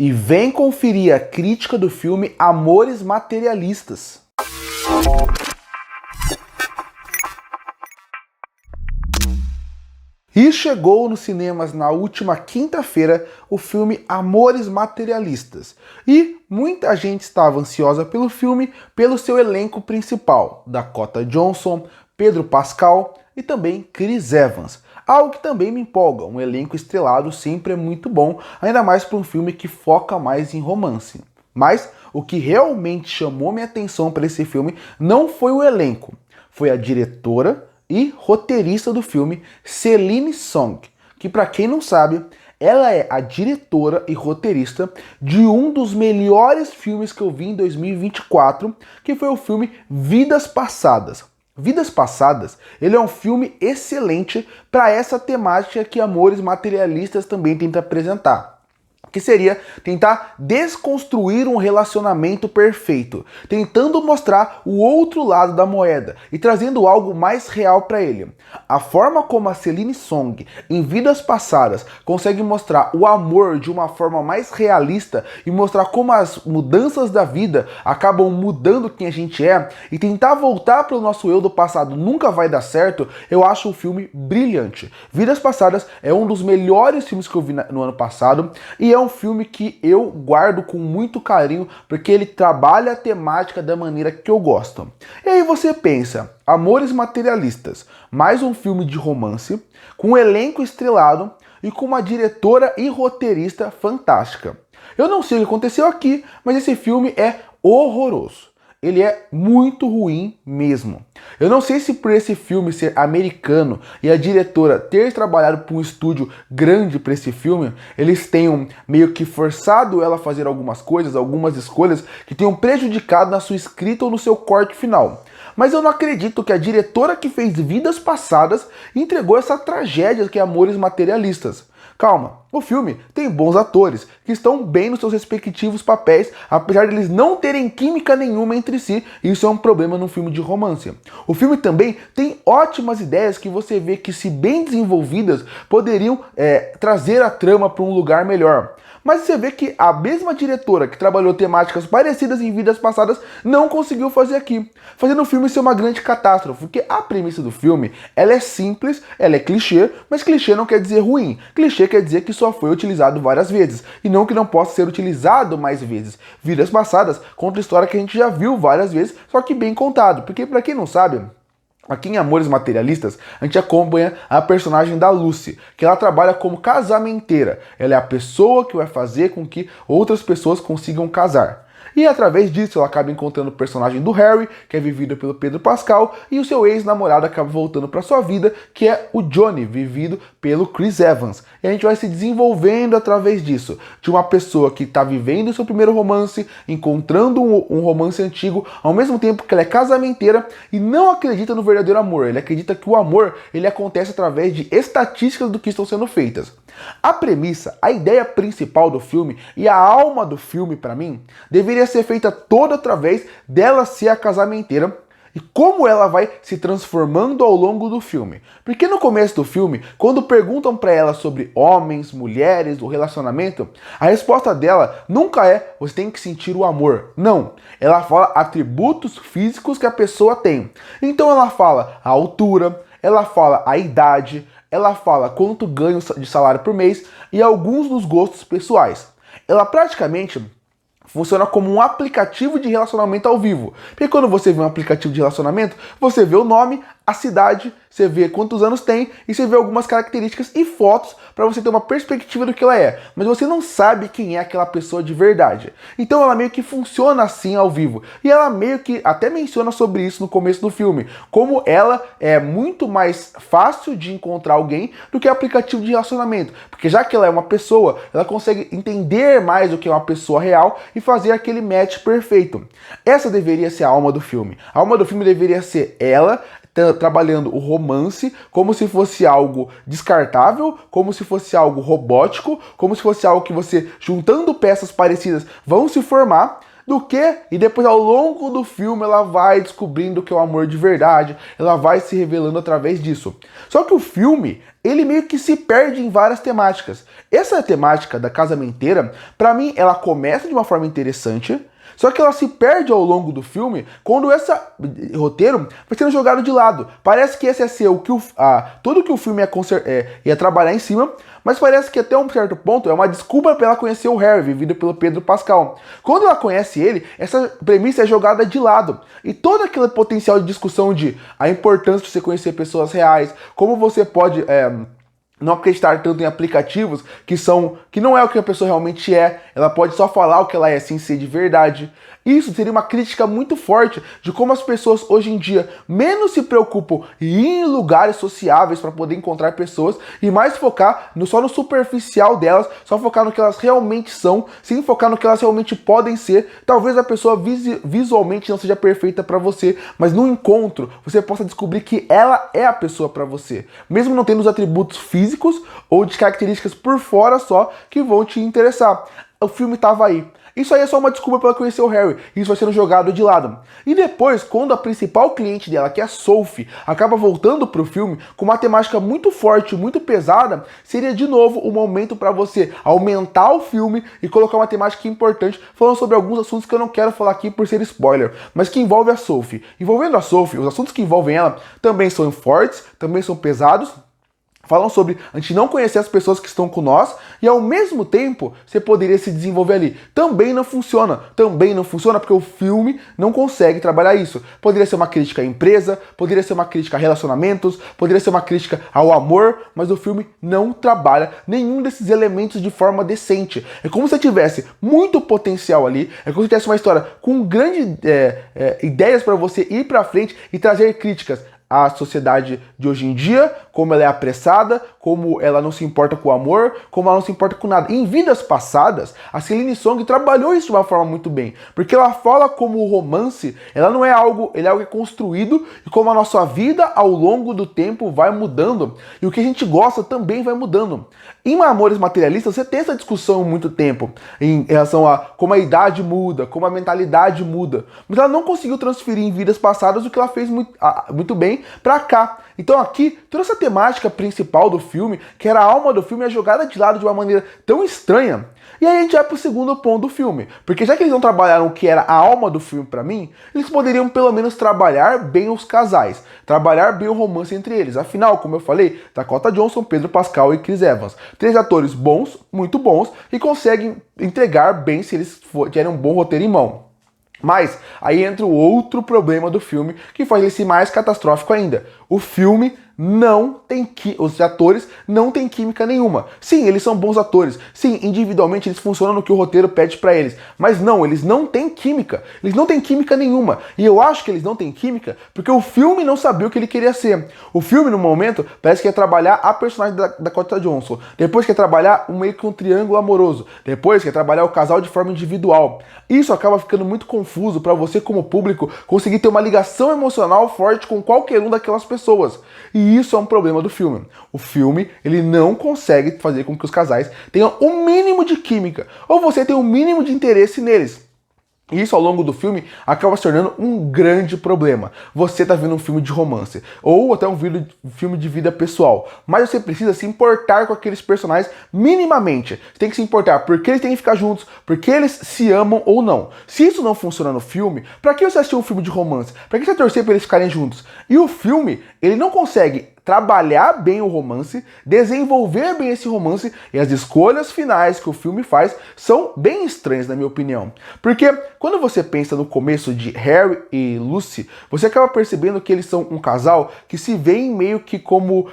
E vem conferir a crítica do filme Amores Materialistas. E chegou nos cinemas na última quinta-feira o filme Amores Materialistas. E muita gente estava ansiosa pelo filme pelo seu elenco principal, Dakota Johnson, Pedro Pascal e também Chris Evans. Algo que também me empolga, um elenco estrelado sempre é muito bom, ainda mais para um filme que foca mais em romance. Mas o que realmente chamou minha atenção para esse filme não foi o elenco, foi a diretora e roteirista do filme, Celine Song, que para quem não sabe, ela é a diretora e roteirista de um dos melhores filmes que eu vi em 2024, que foi o filme Vidas Passadas. Vidas Passadas, ele é um filme excelente para essa temática que Amores Materialistas também tenta apresentar, que seria tentar desconstruir um relacionamento perfeito, tentando mostrar o outro lado da moeda e trazendo algo mais real para ele. A forma como a Celine Song, em Vidas Passadas, consegue mostrar o amor de uma forma mais realista e mostrar como as mudanças da vida acabam mudando quem a gente é e tentar voltar para o nosso eu do passado nunca vai dar certo, eu acho o filme brilhante. Vidas Passadas é um dos melhores filmes que eu vi no ano passado e é um filme que eu guardo com muito carinho porque ele trabalha a temática da maneira que eu gosto. E aí você pensa, Amores Materialistas, mais um filme de romance, com um elenco estrelado e com uma diretora e roteirista fantástica. Eu não sei o que aconteceu aqui, mas esse filme é horroroso. Ele é muito ruim mesmo. Eu não sei se por esse filme ser americano e a diretora ter trabalhado para um estúdio grande para esse filme, eles tenham meio que forçado ela a fazer algumas coisas, algumas escolhas que tenham prejudicado na sua escrita ou no seu corte final. Mas eu não acredito que a diretora que fez Vidas Passadas entregou essa tragédia que é Amores Materialistas. Calma, o filme tem bons atores, que estão bem nos seus respectivos papéis, apesar de eles não terem química nenhuma entre si, e isso é um problema num filme de romance. O filme também tem ótimas ideias que você vê que, se bem desenvolvidas, poderiam trazer a trama para um lugar melhor. Mas você vê que a mesma diretora que trabalhou temáticas parecidas em Vidas Passadas não conseguiu fazer aqui, fazendo o filme ser uma grande catástrofe, porque a premissa do filme, ela é simples, ela é clichê, mas clichê não quer dizer ruim. Clichê quer dizer que só foi utilizado várias vezes, e não que não possa ser utilizado mais vezes. Vidas Passadas conta a história que a gente já viu várias vezes, só que bem contado, porque para quem não sabe, aqui em Amores Materialistas, a gente acompanha a personagem da Lucy, que ela trabalha como casamenteira. Ela é a pessoa que vai fazer com que outras pessoas consigam casar. E através disso ela acaba encontrando o personagem do Harry, que é vivido pelo Pedro Pascal, e o seu ex-namorado acaba voltando para sua vida, que é o Johnny, vivido pelo Chris Evans. E a gente vai se desenvolvendo através disso, de uma pessoa que está vivendo o seu primeiro romance, encontrando um romance antigo, ao mesmo tempo que ela é casamenteira e não acredita no verdadeiro amor. Ele acredita que o amor ele acontece através de estatísticas do que estão sendo feitas. A premissa, a ideia principal do filme e a alma do filme, para mim, deveria ser feita toda através dela ser a casamenteira e como ela vai se transformando ao longo do filme. Porque no começo do filme, quando perguntam para ela sobre homens, mulheres, o relacionamento, a resposta dela nunca é você tem que sentir o amor. Não, ela fala atributos físicos que a pessoa tem. Então ela fala a altura, ela fala a idade, ela fala quanto ganha de salário por mês e alguns dos gostos pessoais. Ela praticamente funciona como um aplicativo de relacionamento ao vivo. Porque quando você vê um aplicativo de relacionamento, você vê o nome, a cidade, você vê quantos anos tem e você vê algumas características e fotos para você ter uma perspectiva do que ela é. Mas você não sabe quem é aquela pessoa de verdade. Então ela meio que funciona assim ao vivo. E ela meio que até menciona sobre isso no começo do filme. Como ela é muito mais fácil de encontrar alguém do que aplicativo de relacionamento. Porque já que ela é uma pessoa, ela consegue entender mais o que é uma pessoa real e fazer aquele match perfeito. Essa deveria ser a alma do filme. A alma do filme deveria ser ela trabalhando o romance como se fosse algo descartável, como se fosse algo robótico, como se fosse algo que você, juntando peças parecidas, vão se formar, do que, e depois ao longo do filme ela vai descobrindo que é o amor de verdade, ela vai se revelando através disso. Só que o filme, ele meio que se perde em várias temáticas. Essa temática da casamenteira, pra mim, ela começa de uma forma interessante, só que ela se perde ao longo do filme quando esse roteiro vai sendo jogado de lado. Parece que esse ia ser o que tudo que o filme ia trabalhar em cima, mas parece que até um certo ponto é uma desculpa para ela conhecer o Harry, vivido pelo Pedro Pascal. Quando ela conhece ele, essa premissa é jogada de lado. E todo aquele potencial de discussão de a importância de você conhecer pessoas reais, como você pode... não acreditar tanto em aplicativos que não é o que a pessoa realmente é, ela pode só falar o que ela é sem ser de verdade. Isso seria uma crítica muito forte de como as pessoas hoje em dia menos se preocupam em ir em lugares sociáveis para poder encontrar pessoas e mais focar só no superficial delas, só focar no que elas realmente são, sem focar no que elas realmente podem ser. Talvez a pessoa visualmente não seja perfeita para você, mas no encontro você possa descobrir que ela é a pessoa para você, mesmo não tendo os atributos físicos ou de características por fora só que vão te interessar. O filme estava aí. Isso aí é só uma desculpa para ela conhecer o Harry. Isso vai sendo jogado de lado. E depois, quando a principal cliente dela, que é a Sophie, acaba voltando pro filme com uma temática muito forte, muito pesada, seria de novo o momento para você aumentar o filme e colocar uma temática importante, falando sobre alguns assuntos que eu não quero falar aqui por ser spoiler, mas que envolve a Sophie. Envolvendo a Sophie, os assuntos que envolvem ela também são fortes, também são pesados, falam sobre a gente não conhecer as pessoas que estão com nós e ao mesmo tempo você poderia se desenvolver ali. Também não funciona porque o filme não consegue trabalhar isso. Poderia ser uma crítica à empresa, poderia ser uma crítica a relacionamentos, poderia ser uma crítica ao amor, mas o filme não trabalha nenhum desses elementos de forma decente. É como se tivesse muito potencial ali, é como se tivesse uma história com grandes ideias para você ir para frente e trazer críticas a sociedade de hoje em dia, como ela é apressada, como ela não se importa com o amor, como ela não se importa com nada. Em vidas passadas, a Celine Song trabalhou isso de uma forma muito bem, porque ela fala como o romance, ela não é algo, ele é algo construído e como a nossa vida ao longo do tempo vai mudando e o que a gente gosta também vai mudando. Em Amores Materialistas, você tem essa discussão há muito tempo em relação a como a idade muda, como a mentalidade muda, mas ela não conseguiu transferir em vidas passadas o que ela fez muito bem pra cá. Então aqui, toda essa temática principal do filme, que era a alma do filme, é jogada de lado de uma maneira tão estranha. E aí a gente vai pro segundo ponto do filme. Porque já que eles não trabalharam o que era a alma do filme pra mim, eles poderiam pelo menos trabalhar bem os casais. Trabalhar bem o romance entre eles. Afinal, como eu falei, Dakota Johnson, Pedro Pascal e Chris Evans. 3 atores bons, muito bons, e conseguem entregar bem se eles tiverem um bom roteiro em mão. Mas aí entra o outro problema do filme, que faz ele ser mais catastrófico ainda. O filme não tem os atores não têm química nenhuma. Sim, eles são bons atores. Sim, individualmente eles funcionam no que o roteiro pede pra eles. Mas não, eles não têm química. Eles não têm química nenhuma. E eu acho que eles não têm química porque o filme não sabia o que ele queria ser. O filme, no momento, parece que ia trabalhar a personagem da Dakota Johnson. Depois quer trabalhar meio que um triângulo amoroso. Depois quer trabalhar o casal de forma individual. Isso acaba ficando muito confuso pra você, como público, conseguir ter uma ligação emocional forte com qualquer um daquelas pessoas. E isso é um problema do filme. O filme, ele não consegue fazer com que os casais tenham o mínimo de química, ou você tem o mínimo de interesse neles. E isso ao longo do filme acaba se tornando um grande problema. Você tá vendo um filme de romance, ou até um filme de vida pessoal, mas você precisa se importar com aqueles personagens minimamente. Você tem que se importar porque eles têm que ficar juntos, porque eles se amam ou não. Se isso não funciona no filme, pra que você assistiu um filme de romance? Pra que você torcer pra eles ficarem juntos? E o filme, ele não consegue trabalhar bem o romance, desenvolver bem esse romance, e as escolhas finais que o filme faz são bem estranhas, na minha opinião. Porque quando você pensa no começo de Harry e Lucy, você acaba percebendo que eles são um casal que se veem meio que como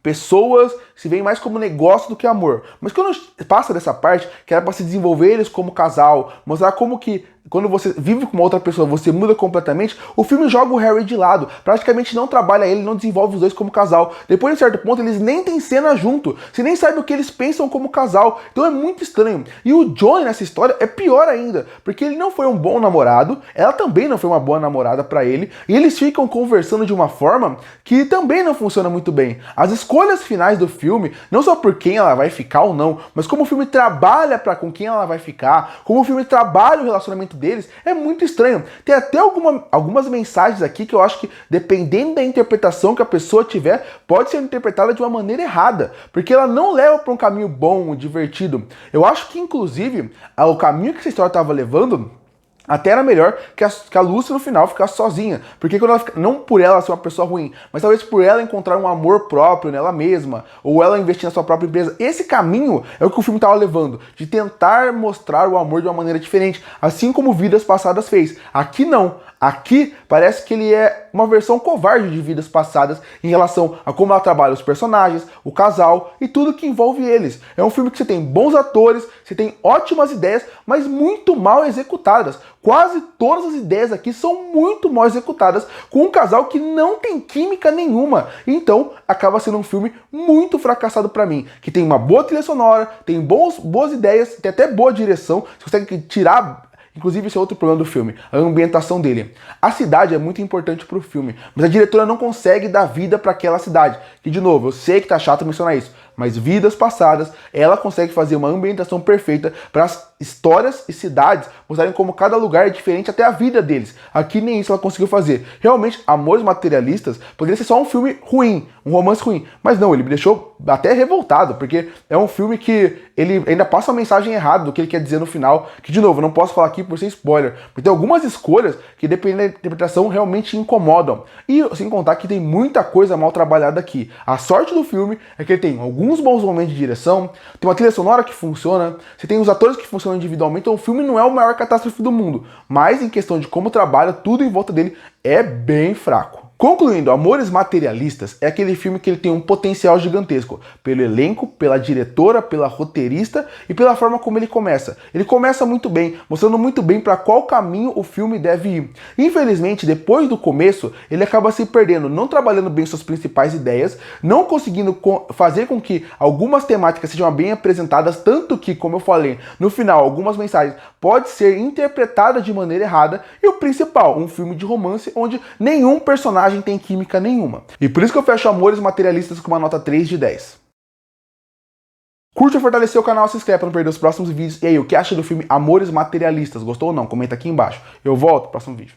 pessoas, se veem mais como negócio do que amor. Mas quando passa dessa parte, que era para se desenvolver eles como casal, mostrar como que quando você vive com uma outra pessoa, você muda completamente, o filme joga o Harry de lado, praticamente não trabalha ele, não desenvolve os dois como casal. Depois de certo ponto, eles nem têm cena junto, você nem sabe o que eles pensam como casal, então é muito estranho. E o Johnny nessa história é pior ainda, porque ele não foi um bom namorado, ela também não foi uma boa namorada pra ele, e eles ficam conversando de uma forma que também não funciona muito bem. As escolhas finais do filme, não só por quem ela vai ficar ou não, mas como o filme trabalha com quem ela vai ficar, como o filme trabalha o relacionamento deles, é muito estranho. Tem até algumas mensagens aqui que eu acho que, dependendo da interpretação que a pessoa tiver, pode ser interpretada de uma maneira errada, porque ela não leva para um caminho bom, divertido. Eu acho que, inclusive, o caminho que essa história estava levando até era melhor que a Lucy no final ficasse sozinha. Porque quando ela fica, não por ela ser uma pessoa ruim, mas talvez por ela encontrar um amor próprio nela mesma, ou ela investir na sua própria empresa. Esse caminho é o que o filme estava levando, de tentar mostrar o amor de uma maneira diferente, assim como Vidas Passadas fez. Aqui não. Aqui parece que ele é uma versão covarde de Vidas Passadas em relação a como ela trabalha os personagens, o casal e tudo que envolve eles. É um filme que você tem bons atores, você tem ótimas ideias, mas muito mal executadas. Quase todas as ideias aqui são muito mal executadas, com um casal que não tem química nenhuma. Então, acaba sendo um filme muito fracassado pra mim, que tem uma boa trilha sonora, tem boas ideias, tem até boa direção, você consegue tirar. Inclusive, esse é outro problema do filme, a ambientação dele. A cidade é muito importante pro filme, mas a diretora não consegue dar vida para aquela cidade. Que, de novo, eu sei que tá chato mencionar isso, mas Vidas Passadas, ela consegue fazer uma ambientação perfeita para as histórias e cidades mostrarem como cada lugar é diferente, até a vida deles. Aqui nem isso ela conseguiu fazer. Realmente, Amores Materialistas poderia ser só um filme ruim, um romance ruim, mas não, ele me deixou até revoltado, porque é um filme que ele ainda passa uma mensagem errada do que ele quer dizer no final, que, de novo, eu não posso falar aqui por ser spoiler, porque tem algumas escolhas que, dependendo da interpretação, realmente incomodam. E, sem contar que tem muita coisa mal trabalhada aqui. A sorte do filme é que ele tem alguns bons momentos de direção, tem uma trilha sonora que funciona, você tem os atores que funcionam individualmente, então o filme não é a maior catástrofe do mundo, mas em questão de como trabalha, tudo em volta dele é bem fraco. Concluindo, Amores Materialistas é aquele filme que ele tem um potencial gigantesco, pelo elenco, pela diretora, pela roteirista e pela forma como ele começa. Ele começa muito bem, mostrando muito bem para qual caminho o filme deve ir. Infelizmente, depois do começo, ele acaba se perdendo, não trabalhando bem suas principais ideias, não conseguindo fazer com que algumas temáticas sejam bem apresentadas, tanto que, como eu falei, no final, algumas mensagens podem ser interpretadas de maneira errada, e o principal, um filme de romance onde nenhum personagem tem química nenhuma. E por isso que eu fecho Amores Materialistas com uma nota 3 de 10. Curte e fortalecer o canal, se inscreve para não perder os próximos vídeos. E aí, o que acha do filme Amores Materialistas? Gostou ou não? Comenta aqui embaixo. Eu volto no próximo vídeo.